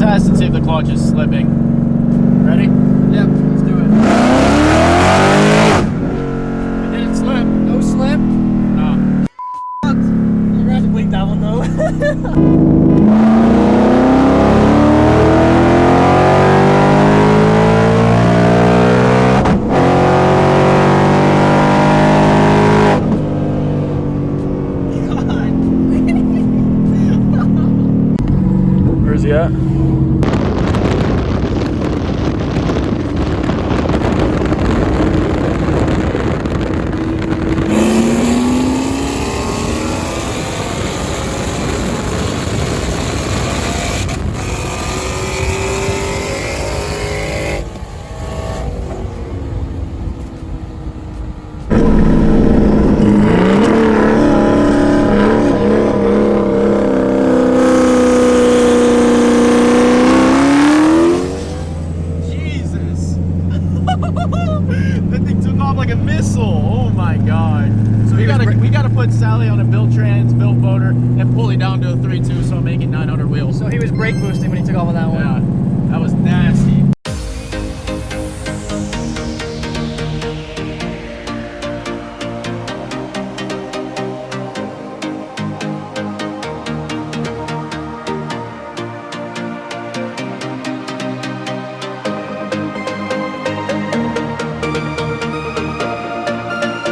test and see if the clutch is slipping. Ready? Yep, let's do it. It didn't slip. No slip. No. You're gonna have to bleep that one though. Where's he at? That thing took off like a missile. Oh my god. So we gotta put Sally on a built trans, built motor, and pull it down to a 3.2 so I'm making 900 wheels. So he was brake boosting when he took off on that one. Yeah, that was nasty.